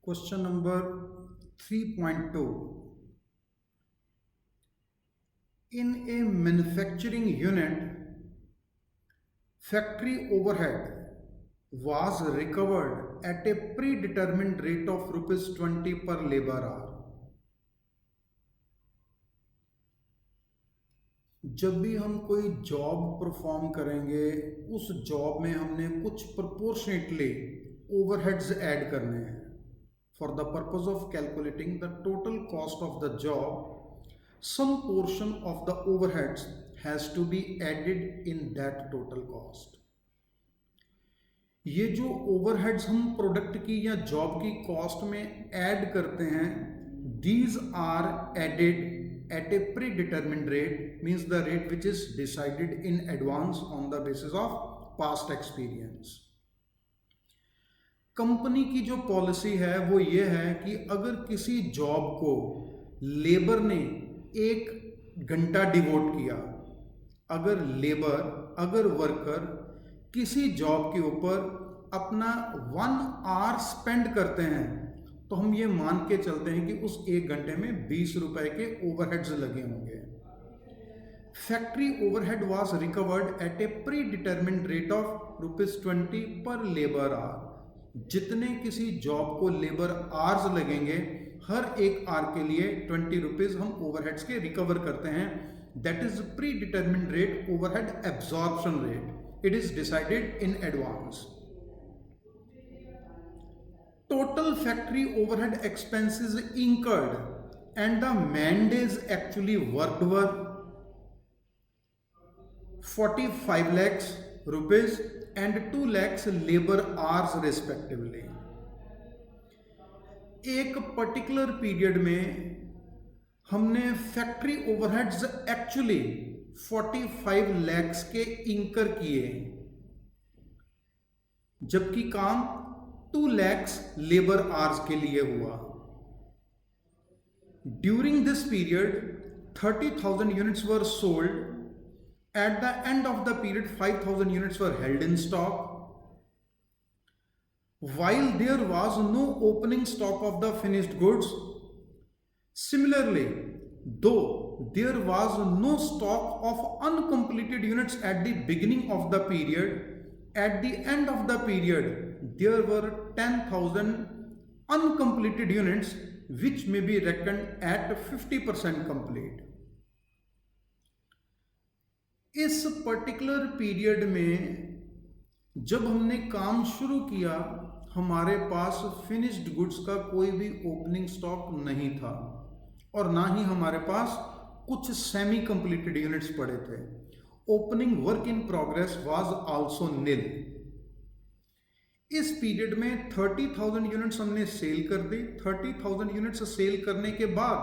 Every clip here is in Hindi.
Question number 3.2. In a manufacturing unit, factory overhead was recovered at a predetermined rate of ₹20 per labor hour. जब भी हम कोई जॉब परफॉर्म करेंगे उस जॉब में हमने कुछ प्रोपोर्शनेटली ओवरहेड्स ऐड करने हैं. For the purpose of calculating the total cost of the job, some portion of the overheads has to be added in that total cost. ये जो ओवरहेड्स हम प्रोडक्ट की या जॉब की कॉस्ट में ऐड करते हैं, these are added at a predetermined rate, means the rate which is decided in advance on the basis of past experience. Company की जो पॉलिसी है वो ये है कि अगर किसी जॉब को लेबर ने 1 घंटा डिवोट किया, अगर वर्कर किसी जॉब के ऊपर अपना 1 आवर स्पेंड करते हैं तो हम ये मान के चलते हैं कि उस 1 घंटे में 20 रुपए के ओवरहेड्स लगे होंगे. Factory overhead was recovered at A pre determined rate of ₹20 पर लेबर आवर. जितने किसी जॉब को लेबर आवर्स लगेंगे, हर एक आवर के लिए ₹20 हम ओवरहेड्स के रिकवर करते हैं. That is pre determined rate overhead absorption rate. It is decided in advance. Total factory overhead expenses incurred and the man days actually worked were 45 lakhs rupees and 2 lakhs labor hours respectively. एक पर्टिकुलर पीरियड में हमने फैक्ट्री ओवरहेड्स एक्चुअली 45 lakhs के इंकर किए, जबकि काम 2 lakhs लेबर आवर्स के लिए हुआ. During this period 30,000 units were sold. At the end of the period, 5,000 units were held in stock. While there was no opening stock of the finished goods, similarly, though there was no stock of uncompleted units at the beginning of the period, at the end of the period, there were 10,000 uncompleted units which may be reckoned at 50% complete. इस पर्टिकुलर पीरियड में जब हमने काम शुरू किया, हमारे पास फिनिश्ड गुड्स का कोई भी ओपनिंग स्टॉक नहीं था और ना ही हमारे पास कुछ सेमी कंप्लीटेड यूनिट्स पड़े थे. Opening work in progress was also nil. इस पीरियड में 30,000 यूनिट्स हमने सेल कर दी. 30,000 यूनिट्स सेल करने के बाद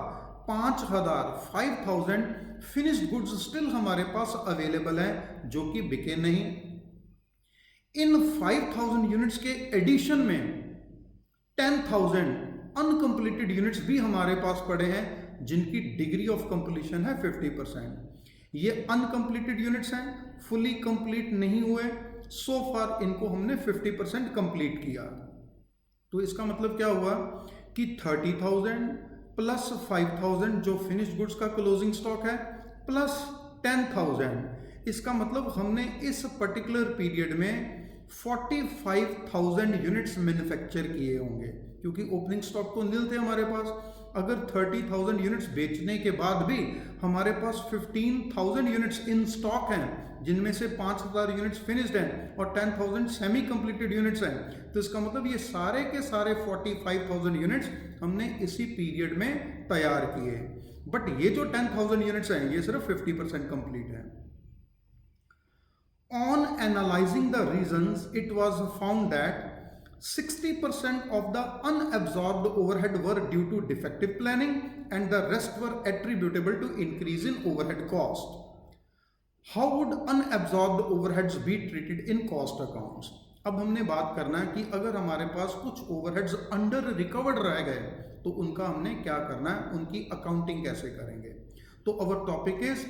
5,000 फिनिश्ड गुड्स स्टिल हमारे पास अवेलेबल है जो कि बिके नहीं. इन 5,000 यूनिट्स के एडिशन में 10,000 अनकंप्लीटेड यूनिट्स भी हमारे पास पड़े हैं जिनकी डिग्री ऑफ कंप्लीशन है 50%. ये अनकंप्लीटेड यूनिट्स हैं, फुली कंप्लीट नहीं हुए. सो फार इनको हमने 50% कंप्लीट किया. तो इसका मतलब क्या हुआ कि 30,000 प्लस 5,000 जो फिनिश्ड गुड्स का क्लोजिंग स्टॉक है प्लस 10,000, इसका मतलब हमने इस पर्टिकुलर पीरियड में 45,000 यूनिट्स मैन्युफैक्चर किए होंगे, क्योंकि ओपनिंग स्टॉक तो निल थे हमारे पास. अगर 30,000 यूनिट्स बेचने के बाद भी हमारे पास 15,000 यूनिट्स इन स्टॉक हैं, जिनमें से 5,000 यूनिट्स फिनिश्ड हैं और 10,000 सेमी कंप्लीटेड यूनिट्स हैं, तो इसका मतलब ये सारे के सारे 45,000 यूनिट्स हमने इसी पीरियड में तैयार किए. बट ये जो 10,000 यूनिट्स हैं ये सिर्फ 50% कंप्लीट है. On analysing the reasons, it was found that 60% of the unabsorbed overhead were due to defective planning and the rest were attributable to increase in overhead cost. How would unabsorbed overheads be treated in cost accounts? अब हमने बात करना है कि अगर हमारे पास कुछ ओवरहेड्स अंडर रिकवर्ड रह गए तो उनका हमने क्या करना है, उनकी अकाउंटिंग कैसे करेंगे. तो our topic is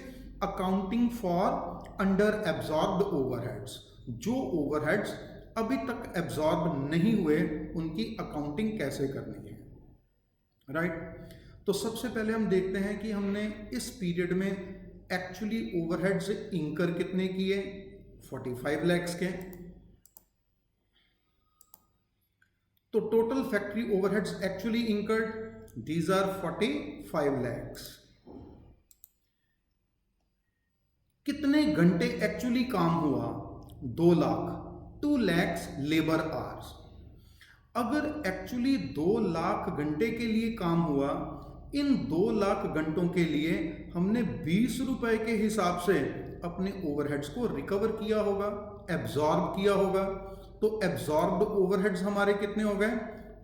accounting for under absorbed overheads. जो ओवरहेड्स अभी तक एब्जॉर्ब नहीं हुए, उनकी अकाउंटिंग कैसे करनी है, राइट। तो सबसे पहले हम देखते हैं कि हमने इस पीरियड में एक्चुअली ओवरहेड्स इंकर कितने किए, 45 lakhs के। तो total factory overheads actually incurred, these are 45 lakhs। कितने घंटे एक्चुअली काम हुआ, 2 लाख, 2 lakhs लेबर आवर्स। अगर एक्चुअली 2 लाख घंटे के लिए काम हुआ, इन 2 लाख घंटों के लिए हमने 20 रुपए के हिसाब से अपने ओवरहेड्स को रिकवर किया होगा, एब्जॉर्ब किया होगा। तो एब्जॉर्ब्ड ओवरहेड्स हमारे कितने हो गए,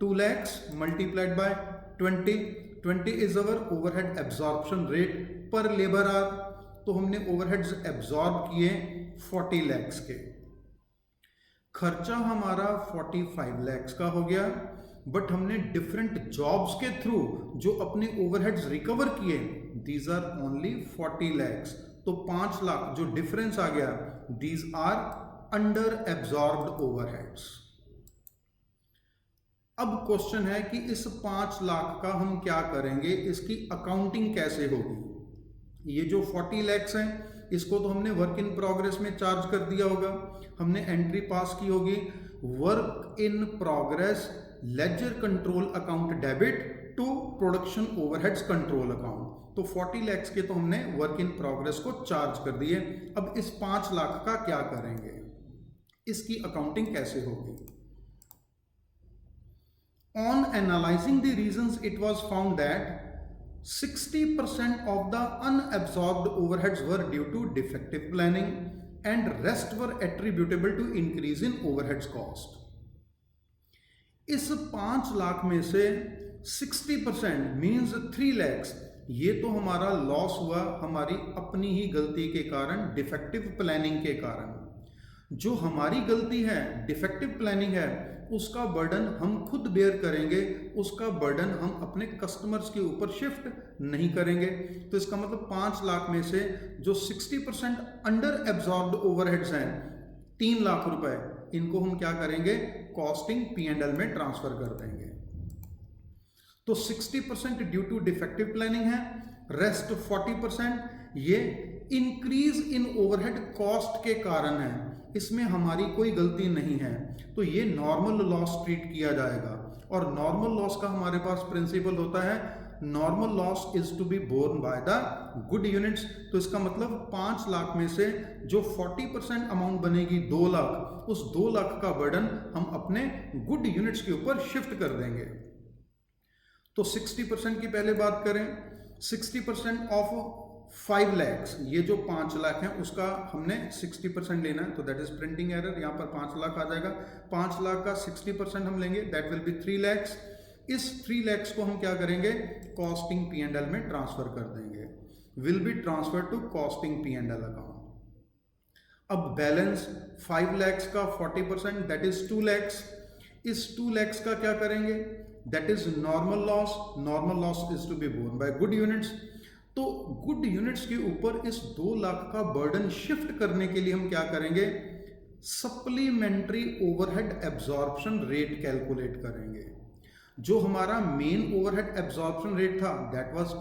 2 lakhs multiplied by 20 is our overhead absorption rate पर लेबर आवर। तो हमने ओवरहेड्स एब्जॉर्ब किए 40 lakhs के। खर्चा हमारा 45 lakhs का हो गया, बट हमने डिफरेंट जॉब्स के थ्रू जो अपने ओवरहेड्स रिकवर किए, दीज आर ओनली 40 lakhs। तो 5 लाख जो डिफरेंस आ गया, these are under absorbed overheads. अब क्वेश्चन है कि इस 5 लाख का हम क्या करेंगे, इसकी अकाउंटिंग कैसे होगी। ये जो 40 lakhs हैं, इसको तो हमने वर्क इन प्रोग्रेस में चार्ज कर दिया होगा। हमने एंट्री पास की होगी, work in progress ledger control account debit to production overheads control account. तो 40 lakhs के तो हमने वर्क इन प्रोग्रेस को चार्ज कर दिए। अब इस 5 लाख का क्या करेंगे, इसकी अकाउंटिंग कैसे होगी। On analysing the reasons it was found that 60% of the unabsorbed overheads were due to defective planning and rest were attributable to increase in overheads cost। इस 5 लाख में से 60% मीन्स 3 lakhs, ये तो हमारा लॉस हुआ हमारी अपनी ही गलती के कारण, डिफेक्टिव प्लानिंग के कारण। जो हमारी गलती है, डिफेक्टिव प्लानिंग है, उसका बर्डन हम खुद बेयर करेंगे, उसका बर्डन हम अपने कस्टमर्स के ऊपर शिफ्ट नहीं करेंगे। तो इसका मतलब 5 लाख में से जो 60% अंडर एब्जॉर्ब्ड ओवरहेड्स हैं, 3 लाख रुपए, इनको हम क्या करेंगे, कॉस्टिंग P&L में ट्रांसफर कर देंगे। तो 60% ड्यू टू डिफेक्टिव प्लानिंग है, रेस्ट 40% ये इंक्रीज इन ओवरहेड कॉस्ट के कारण है, इसमें हमारी कोई गलती नहीं है। तो ये नॉर्मल लॉस ट्रीट किया जाएगा। और नॉर्मल लॉस का हमारे पास प्रिंसिपल होता है, normal loss is to be borne by the good units. तो इसका मतलब 5 लाख में से जो 40% अमाउंट बनेगी 2 लाख, उस 2 लाख का बर्डन हम अपने गुड यूनिट्स के ऊपर शिफ्ट कर देंगे। तो 60% की पहले बात करें, 60% ऑफ 5 lakhs, ये जो 5 लाख है उसका हमने 60% लेना है। तो दैट इज प्रिंटिंग एरर, यहाँ पर 5 लाख आ जाएगा। 5 लाख का 60% हम लेंगे, दैट विल बी 3 lakhs। इस 3 lakhs को हम क्या करेंगे, कॉस्टिंग P&L में ट्रांसफर कर देंगे, will be transfer to costing P&L account. अब बैलेंस 5 lakhs का 40%, दैट इज 2 lakhs। इस 2 lakhs का क्या करेंगे, that is normal loss. Normal loss is to be borne by good units. तो गुड यूनिट्स के ऊपर इस 2 लाख का बर्डन शिफ्ट करने के लिए हम क्या करेंगे, supplementary overhead absorption rate calculate करेंगे। जो हमारा मेन ओवरहेड एब्जॉर्प्शन रेट था, दैट वाज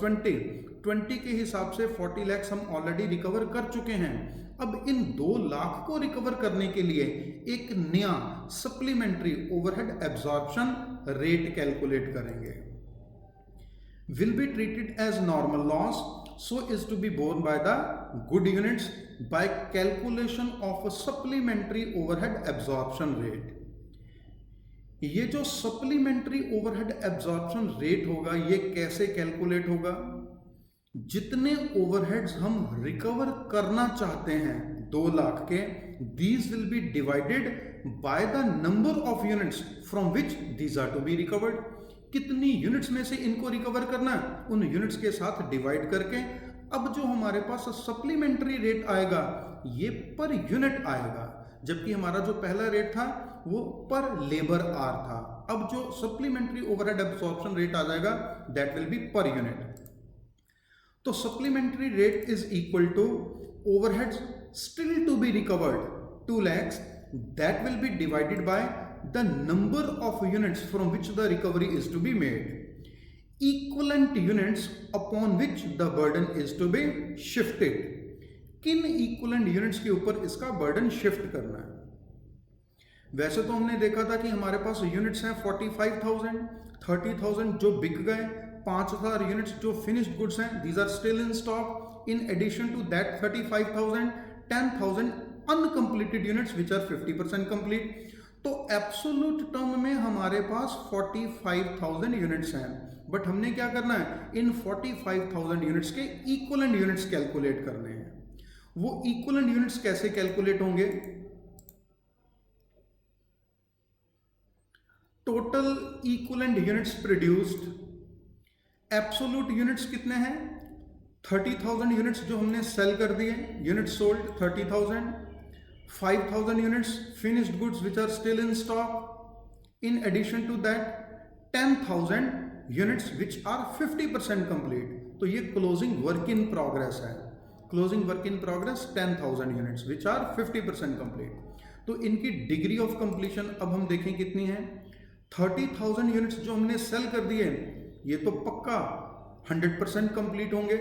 20 के हिसाब से 40 lakhs हम ऑलरेडी रिकवर कर चुके हैं। अब इन 2 लाख को रिकवर करने के लिए एक नया supplementary overhead absorption rate calculate करेंगे, will be treated as normal loss, so is to be borne by the good units by calculation of a supplementary overhead absorption rate। ये जो सप्लीमेंट्री ओवरहेड एब्जॉर्प्शन रेट होगा, ये कैसे कैलकुलेट होगा, जितने ओवरहेड्स हम रिकवर करना चाहते हैं 2 लाख के, these will be divided by the number of units from which these are to be recovered। कितनी यूनिट्स में से इनको रिकवर करना है, उन यूनिट्स के साथ डिवाइड करके अब जो हमारे पास सप्लीमेंट्री रेट आएगा ये पर यूनिट आएगा, जबकि हमारा जो पहला रेट था वो पर लेबर आवर था। अब जो सप्लीमेंट्री ओवरहेड एब्जॉर्प्शन रेट आ जाएगा that will be per unit. तो supplementary rate is equal to overheads still to be recovered 2 lakhs that will be divided by the number of units from which the recovery is to be made. Equivalent units upon which the burden is to be shifted. किन इक्विवेलेंट यूनिट्स के ऊपर इसका बर्डन शिफ्ट करना है? वैसे तो हमने देखा था कि हमारे पास यूनिट्स हैं 45,000, 30,000 जो बिक गए, 5,000 यूनिट्स जो फिनिश्ड गुड्स हैं, these are still in stock. In addition to that 35,000, 10,000 uncompleted units which are 50% complete. तो एब्सोल्यूट टर्म में हमारे पास 45,000 यूनिट्स हैं, बट हमने क्या करना है, इन 45,000 यूनिट्स के इक्विवेलेंट यूनिट्स कैलकुलेट करने हैं. वो इक्विवेलेंट यूनिट्स कैसे कैलकुलेट होंगे? Total equivalent units produced, absolute units कितने हैं? 30,000 यूनिट्स जो हमने सेल कर दिए, units sold 30,000, 5,000 units finished goods which are still in stock. In addition to that 10,000 units which are 50% complete. तो ये closing work in progress है. Closing work in progress 10,000 units which are 50% complete. तो इनकी डिग्री ऑफ कंप्लीशन अब हम देखें कितनी है. 30,000 यूनिट्स जो हमने सेल कर दिए ये तो पक्का 100% कंप्लीट होंगे.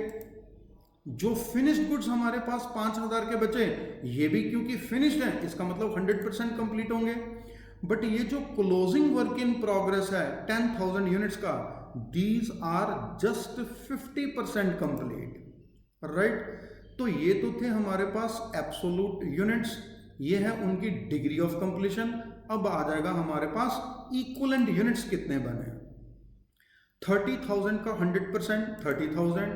जो फिनिश्ड गुड्स हमारे पास 5,000 के बचे, ये भी क्योंकि फिनिश्ड हैं, इसका मतलब 100% कंप्लीट होंगे. बट ये जो क्लोजिंग वर्क इन प्रोग्रेस है 10,000 यूनिट्स का, these are just 50% complete, right. तो ये तो थे हमारे पास एब्सोल्यूट यूनिट्स, ये है उनकी डिग्री ऑफ कंप्लीशन. अब आ जाएगा हमारे पास इक्विवेलेंट यूनिट्स कितने बने. 30,000 का 100% 30,000,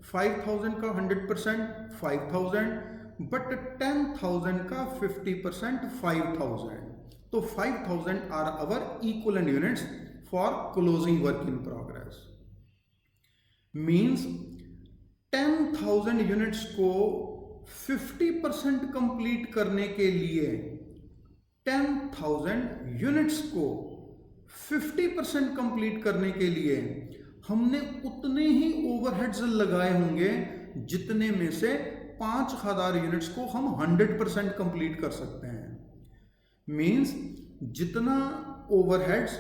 5,000 का 100% 5,000, बट 10,000 का 50% 5,000. तो 5,000 are our equivalent units for closing work in progress. Means 10,000 units को 50% कंप्लीट करने के लिए 10,000 यूनिट्स को 50% कंप्लीट करने के लिए हमने उतने ही ओवरहेड्स लगाए होंगे जितने में से 5,000 यूनिट्स को हम 100% कंप्लीट कर सकते हैं. मींस जितना ओवरहेड्स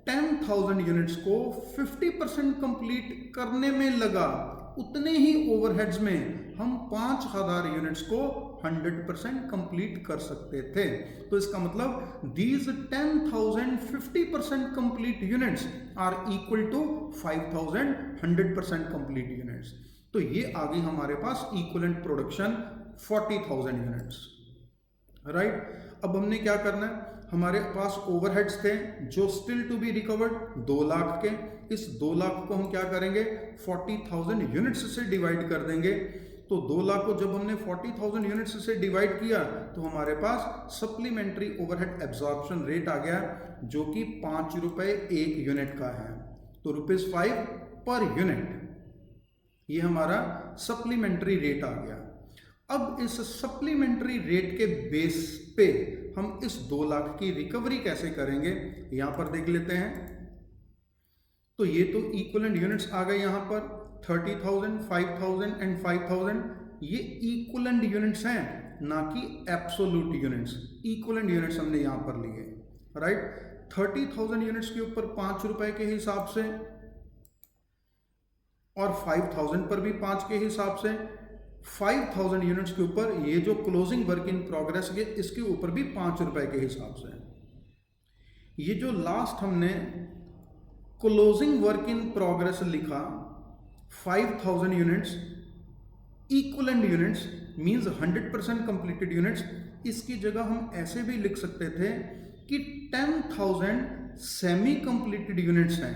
10,000 यूनिट्स को 50% कंप्लीट करने में लगा, उतने ही ओवरहेड्स में हम 5,000 यूनिट्स को 100% कंप्लीट कर सकते थे. तो इसका मतलब these 10,000 50% complete units are equal to 5,000 100% complete units. तो ये आ गई हमारे पास इक्विवेलेंट प्रोडक्शन 40,000 यूनिट्स, राइट. अब हमने क्या करना है, हमारे पास ओवरहेड्स थे जो still to be recovered 2 lakh के. इस 2 लाख को हम क्या करेंगे, 40,000 यूनिट्स से डिवाइड कर देंगे. तो 2 लाख को जब हमने 40,000 यूनिट्स से डिवाइड किया तो हमारे पास सप्लीमेंट्री ओवरहेड एब्जॉर्प्शन रेट आ गया जो कि 5 रुपए 1 यूनिट का है. तो ₹5 पर यूनिट ये हमारा सप्लीमेंट्री रेट आ गया. अब इस सप्लीमेंट्री रेट के बेस पे हम इस 2 लाख की रिकवरी कैसे करेंगे, यहां पर देख लेते हैं. तो ये तो इक्विवेलेंट यूनिट्स आ गए यहां पर 30,000, 5,000 एंड 5,000. ये इक्विवेलेंट यूनिट्स हैं, ना कि एब्सोल्यूट यूनिट्स. इक्विवेलेंट यूनिट्स हमने यहां पर लिए, राइट. 30,000 यूनिट्स के ऊपर 5 रुपए के हिसाब से और 5,000 पर भी 5 के हिसाब से, 5,000 यूनिट्स के ऊपर ये जो क्लोजिंग वर्क इन प्रोग्रेस है इसके ऊपर भी 5 रुपए के हिसाब से. ये जो लास्ट हमने क्लोजिंग वर्क इन प्रोग्रेस लिखा 5,000 units, equivalent units means 100% completed units, इसकी जगह हम ऐसे भी लिख सकते थे कि 10,000 सेमी कंप्लीटेड यूनिट्स हैं.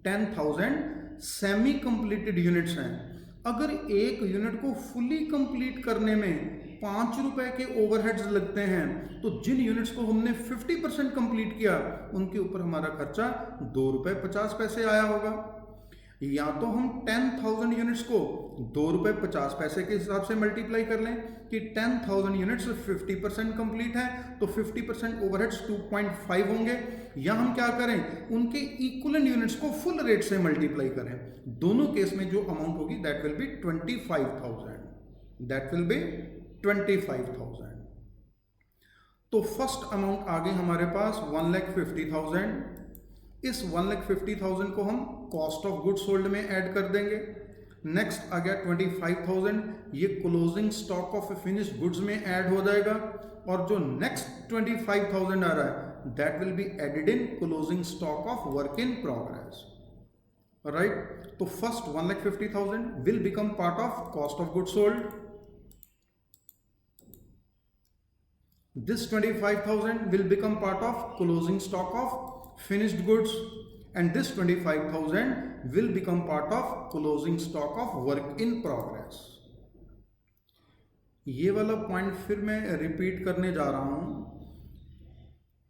10,000 सेमी कंप्लीटेड यूनिट्स हैं. अगर एक यूनिट को फुली कंप्लीट करने में 5 रुपए के ओवरहेड्स लगते हैं, तो जिन यूनिट्स को हमने 50% कंप्लीट किया उनके ऊपर हमारा खर्चा ₹2.50 आया होगा. या तो हम 10,000 यूनिट्स को ₹2.50 के हिसाब से मल्टीप्लाई कर लें कि 10,000 यूनिट्स 50% कंप्लीट है तो 50% ओवरहेड्स 2.5 होंगे, या हम क्या करें उनके इक्विवेलेंट यूनिट्स को फुल रेट से मल्टीप्लाई करें. दोनों केस में जो अमाउंट होगी दैट विल बी 25,000. तो फर्स्ट अमाउंट आ गई हमारे पास 1,50,000। इस 1,50,000 को हम कॉस्ट ऑफ गुड्स सोल्ड में ऐड कर देंगे। नेक्स्ट आ गया 25,000, ये closing stock of finished goods में ऐड हो जाएगा। और जो नेक्स्ट 25,000 आ रहा है that will be added in closing stock of work in progress, right. तो first 1,50,000 will become part of cost of goods sold. This 25,000 will become part of closing stock of finished goods, and this 25,000 will become part of closing stock of work in progress. ये वाला पॉइंट फिर मैं रिपीट करने जा रहा हूं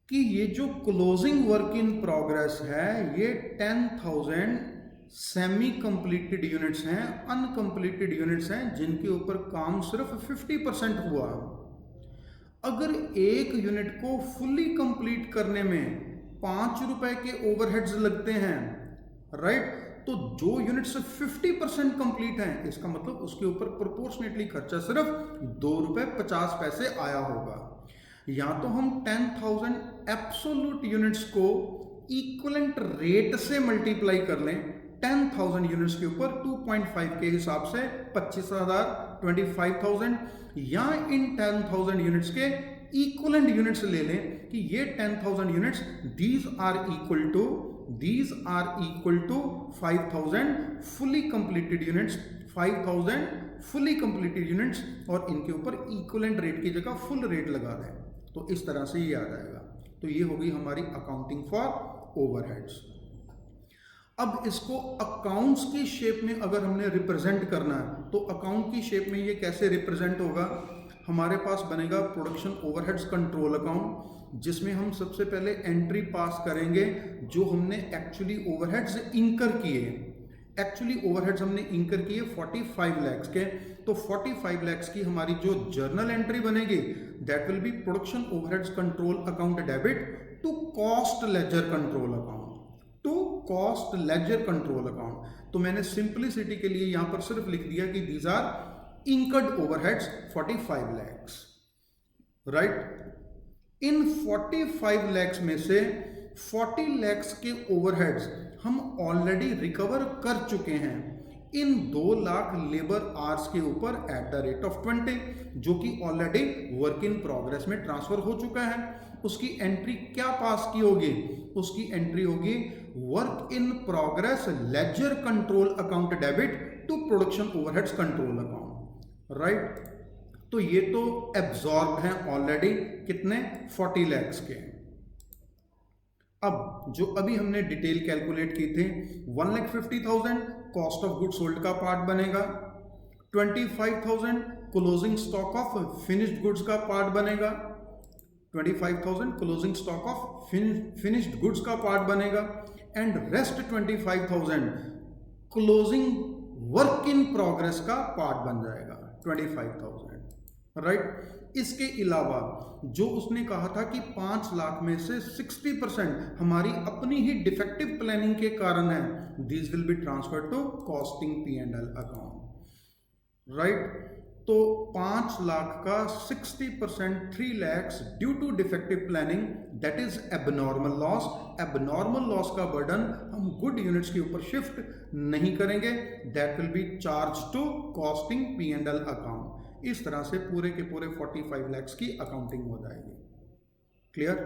कि ये जो क्लोजिंग वर्क इन प्रोग्रेस है ये 10,000 सेमी कंप्लीटेड यूनिट्स हैं, अनकंप्लीटेड यूनिट्स हैं जिनके ऊपर काम सिर्फ 50% हुआ। अगर एक यूनिट को फुली कंप्लीट करने में 5 रुपए के ओवरहेड्स लगते हैं, राइट, तो जो यूनिट्स 50% कंप्लीट हैं इसका मतलब उसके ऊपर प्रोपोर्शनेटली खर्चा सिर्फ 2 रुपए 50 पैसे आया होगा। या तो हम 10,000 एब्सोल्यूट यूनिट्स को इक्विवेलेंट रेट से मल्टीप्लाई कर लें, 10,000 यूनिट्स के ऊपर 2.5 के हिसाब से 25,000 25,000, या इन 10,000 यूनिट्स के इक्विवेलेंट यूनिट्स ले लें कि ये 10,000 units these are equal to 5,000 fully completed units, 5,000 fully completed units, और इनके ऊपर इक्विवेलेंट रेट की जगह फुल रेट लगा दें, तो इस तरह से ये आ जाएगा। तो ये होगी हमारी अकाउंटिंग फॉर ओवरहेड्स। अब इसको अकाउंट्स की शेप में अगर हमने रिप्रेजेंट करना है तो अकाउंट की शेप में ये कैसे रिप्रेजेंट होगा? हमारे पास बनेगा प्रोडक्शन ओवरहेड्स कंट्रोल अकाउंट, जिसमें हम सबसे पहले एंट्री पास करेंगे जो हमने एक्चुअली ओवरहेड्स इंकर किए। एक्चुअली ओवरहेड्स हमने इंकर किए 45 लाख के, तो 45 लाख की हमारी जो जर्नल एंट्री बनेगी that will be production overheads control account debit to cost ledger control account, to cost ledger control account. तो मैंने सिंपलिसिटी के लिए यहां पर सिर्फ लिख दिया कि these are incurred overheads 45 lakh, right. इन 45 लाख में से 40 लाख के ओवरहेड्स हम ऑलरेडी रिकवर कर चुके हैं इन 2 लाख लेबर आवर्स के ऊपर एट द रेट ऑफ 20, जो कि ऑलरेडी वर्क इन प्रोग्रेस में ट्रांसफर हो चुका है। उसकी एंट्री क्या पास की होगी? उसकी एंट्री होगी work in progress ledger control account debit to production overheads control account, right. तो ये तो एब्जॉर्ब हैं ऑलरेडी कितने 40 लाख के। अब जो अभी हमने डिटेल कैलकुलेट की थी 1,50,000 कॉस्ट ऑफ गुड सोल्ड का पार्ट बनेगा, 25,000 closing stock of finished goods का पार्ट बनेगा, 25,000 closing stock of finished goods का पार्ट बनेगा, and rest 25,000 closing work in progress का पार्ट बन जाएगा 25,000, राइट। इसके अलावा जो उसने कहा था कि 5 लाख में से 60% हमारी अपनी ही डिफेक्टिव प्लानिंग के कारण है, this will be transfer to costing P&L account, right. तो 5 लाख का 60% 3 lakhs due to defective planning, that is abnormal loss. Abnormal loss का बर्डन हम गुड यूनिट्स के ऊपर शिफ्ट नहीं करेंगे, that will be charge to costing P&L account. इस तरह से पूरे के पूरे 45 lakhs की अकाउंटिंग हो जाएगी। क्लियर?